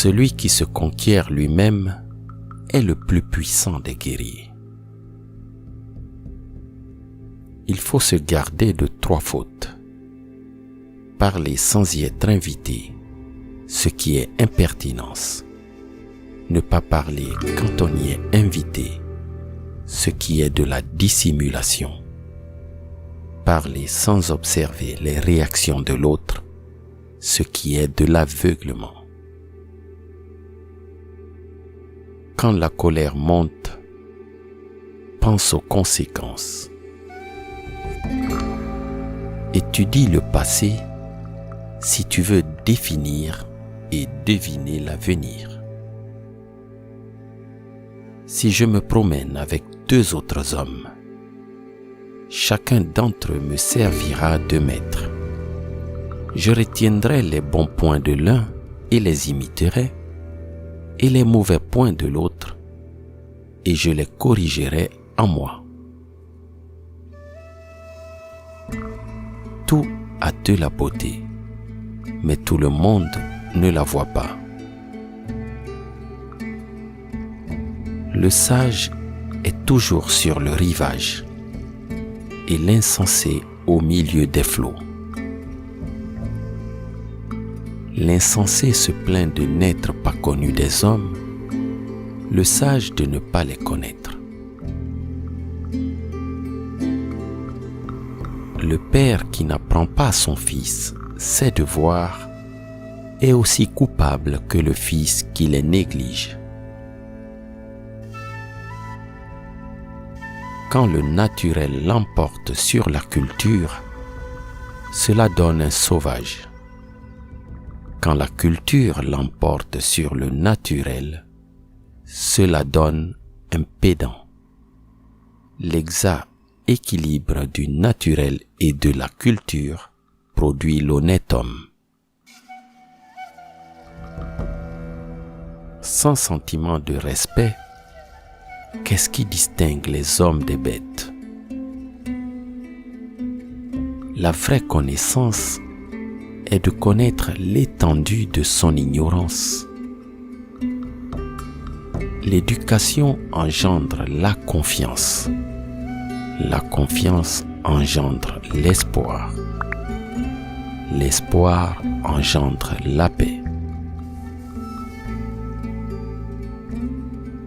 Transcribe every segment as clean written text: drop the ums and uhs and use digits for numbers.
Celui qui se conquiert lui-même est le plus puissant des guerriers. Il faut se garder de 3 fautes. Parler sans y être invité, ce qui est impertinence. Ne pas parler quand on y est invité, ce qui est de la dissimulation. Parler sans observer les réactions de l'autre, ce qui est de l'aveuglement. Quand la colère monte, pense aux conséquences. Étudie le passé si tu veux définir et deviner l'avenir. Si je me promène avec 2 autres hommes, chacun d'entre eux me servira de maître. Je retiendrai les bons points de l'un et les imiterai, et les mauvais points de l'autre, et je les corrigerai en moi. Tout a de la beauté, mais tout le monde ne la voit pas. Le sage est toujours sur le rivage, et l'insensé au milieu des flots. L'insensé se plaint de n'être pas connu des hommes, le sage de ne pas les connaître. Le père qui n'apprend pas à son fils ses devoirs est aussi coupable que le fils qui les néglige. Quand le naturel l'emporte sur la culture, cela donne un sauvage. Quand la culture l'emporte sur le naturel, cela donne un pédant. L'exact équilibre du naturel et de la culture produit l'honnête homme. Sans sentiment de respect, qu'est-ce qui distingue les hommes des bêtes? La vraie connaissance est de connaître l'étendue de son ignorance. L'éducation engendre la confiance. La confiance engendre l'espoir. L'espoir engendre la paix.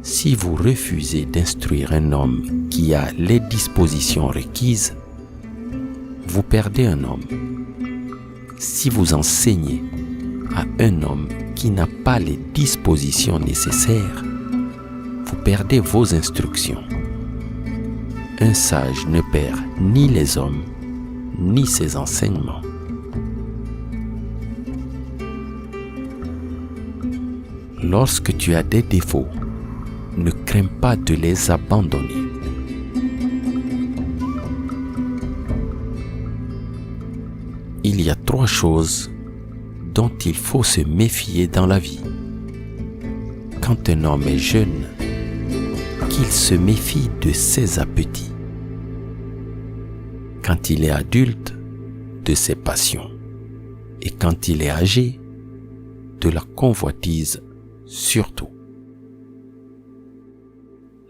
Si vous refusez d'instruire un homme qui a les dispositions requises, vous perdez un homme. Si vous enseignez à un homme qui n'a pas les dispositions nécessaires, vous perdez vos instructions. Un sage ne perd ni les hommes, ni ses enseignements. Lorsque tu as des défauts, ne crains pas de les abandonner. Il y a 3 choses dont il faut se méfier dans la vie. Quand un homme est jeune, qu'il se méfie de ses appétits. Quand il est adulte, de ses passions. Et quand il est âgé, de la convoitise surtout.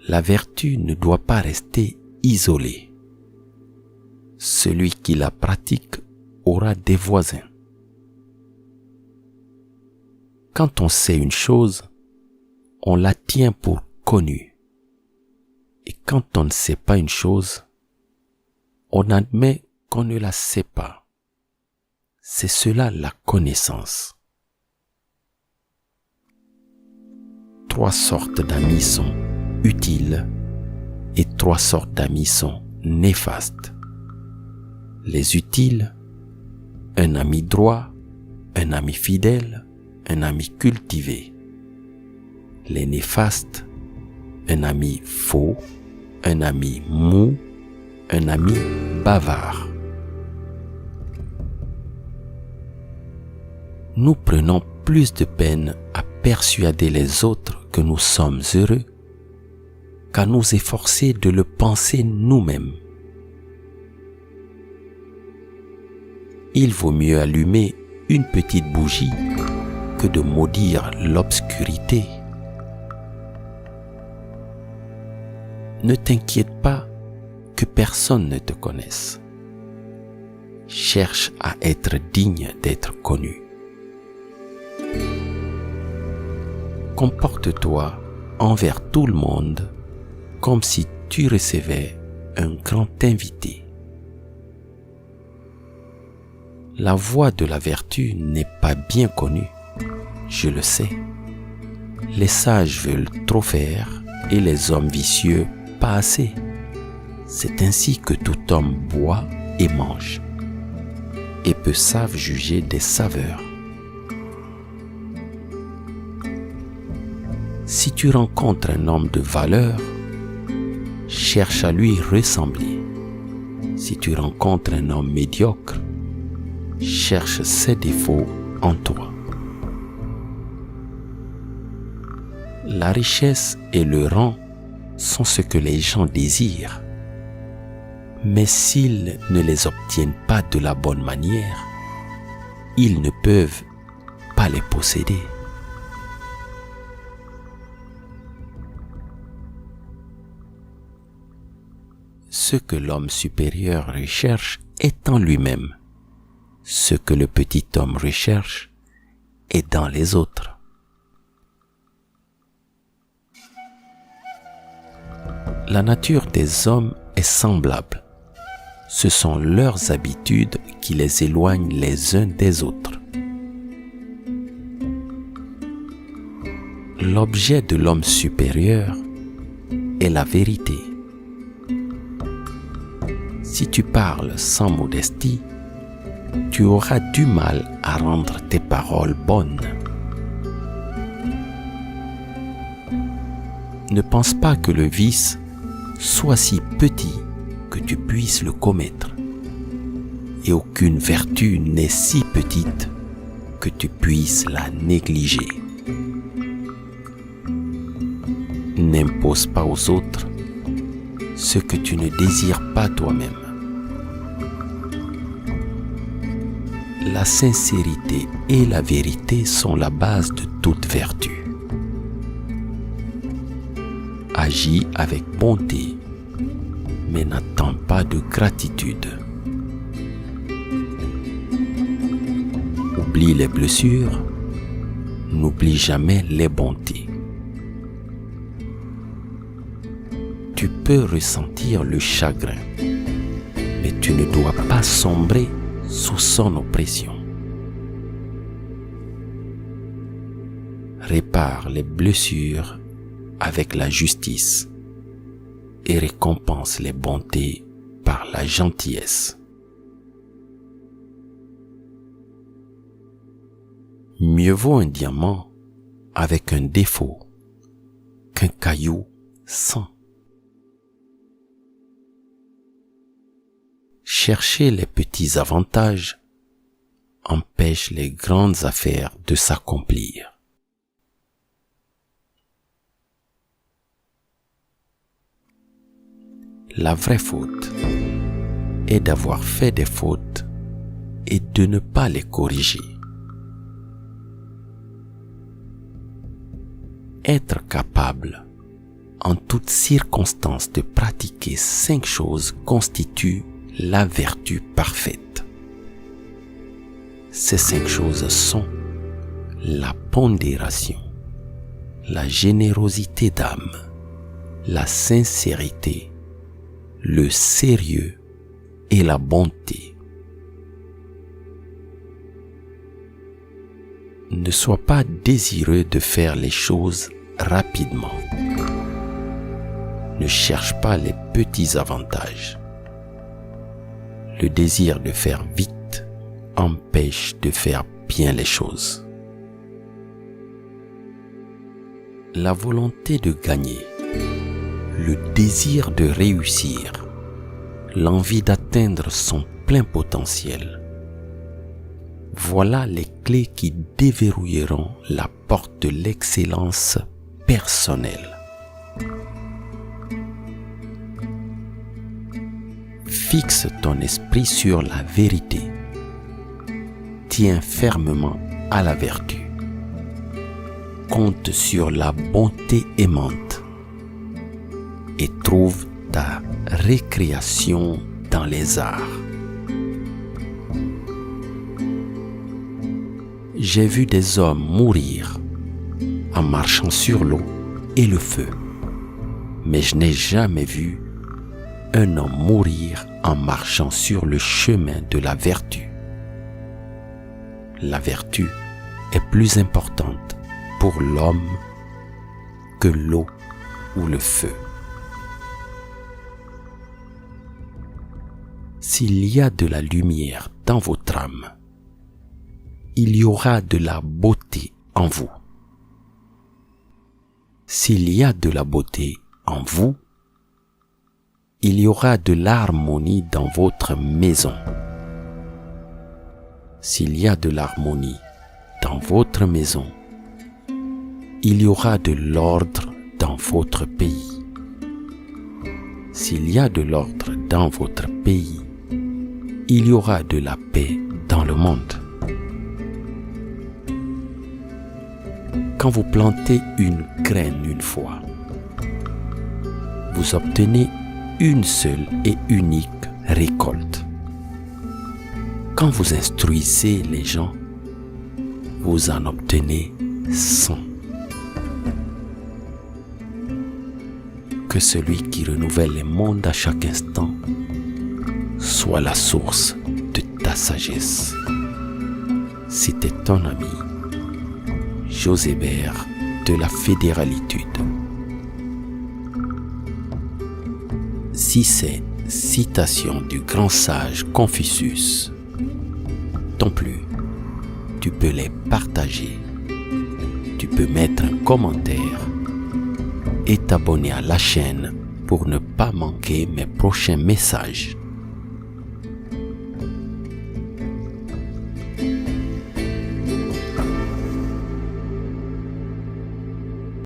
La vertu ne doit pas rester isolée. Celui qui la pratique aura des voisins. Quand on sait une chose, on la tient pour connue. Et quand on ne sait pas une chose, on admet qu'on ne la sait pas. C'est cela la connaissance. 3 sortes d'amis sont utiles et 3 sortes d'amis sont néfastes. Les utiles, un ami droit, un ami fidèle, un ami cultivé. Les néfastes, un ami faux, un ami mou, un ami bavard. Nous prenons plus de peine à persuader les autres que nous sommes heureux qu'à nous efforcer de le penser nous-mêmes. Il vaut mieux allumer une petite bougie que de maudire l'obscurité. Ne t'inquiète pas que personne ne te connaisse. Cherche à être digne d'être connu. Comporte-toi envers tout le monde comme si tu recevais un grand invité. La voie de la vertu n'est pas bien connue, je le sais. Les sages veulent trop faire et les hommes vicieux pas assez. C'est ainsi que tout homme boit et mange, et peu savent juger des saveurs. Si tu rencontres un homme de valeur, cherche à lui ressembler. Si tu rencontres un homme médiocre, cherche ses défauts en toi. La richesse et le rang sont ce que les gens désirent. Mais s'ils ne les obtiennent pas de la bonne manière, ils ne peuvent pas les posséder. Ce que l'homme supérieur recherche est en lui-même. Ce que le petit homme recherche est dans les autres. La nature des hommes est semblable. Ce sont leurs habitudes qui les éloignent les uns des autres. L'objet de l'homme supérieur est la vérité. Si tu parles sans modestie, tu auras du mal à rendre tes paroles bonnes. Ne pense pas que le vice soit si petit que tu puisses le commettre, et aucune vertu n'est si petite que tu puisses la négliger. N'impose pas aux autres ce que tu ne désires pas toi-même. La sincérité et la vérité sont la base de toute vertu. Agis avec bonté, mais n'attends pas de gratitude. Oublie les blessures, n'oublie jamais les bontés. Tu peux ressentir le chagrin, mais tu ne dois pas sombrer sous son oppression. Répare les blessures avec la justice et récompense les bontés par la gentillesse. Mieux vaut un diamant avec un défaut qu'un caillou sans. Chercher les petits avantages empêche les grandes affaires de s'accomplir. La vraie faute est d'avoir fait des fautes et de ne pas les corriger. Être capable, en toutes circonstances, de pratiquer 5 choses constitue la vertu parfaite. Ces 5 choses sont la pondération, la générosité d'âme, la sincérité, le sérieux et la bonté. Ne sois pas désireux de faire les choses rapidement. Ne cherche pas les petits avantages. Le désir de faire vite empêche de faire bien les choses. La volonté de gagner, le désir de réussir, l'envie d'atteindre son plein potentiel. Voilà les clés qui déverrouilleront la porte de l'excellence personnelle. Fixe ton esprit sur la vérité. Tiens fermement à la vertu. compte sur la bonté aimante et trouve ta récréation dans les arts. J'ai vu des hommes mourir en marchant sur l'eau et le feu, mais je n'ai jamais vu un homme mourir en marchant sur le chemin de la vertu. La vertu est plus importante pour l'homme que l'eau ou le feu. S'il y a de la lumière dans votre âme, il y aura de la beauté en vous. S'il y a de la beauté en vous, il y aura de l'harmonie dans votre maison. S'il y a de l'harmonie dans votre maison, il y aura de l'ordre dans votre pays. S'il y a de l'ordre dans votre pays, il y aura de la paix dans le monde. Quand vous plantez une graine une fois, vous obtenez une seule et unique récolte. Quand vous instruisez les gens, vous en obtenez 100. Que celui qui renouvelle les mondes à chaque instant soit la source de ta sagesse. C'était ton ami Josébert de la Fédéralitude. Si ces citations du grand sage Confucius t'ont plu, tu peux les partager, tu peux mettre un commentaire et t'abonner à la chaîne pour ne pas manquer mes prochains messages.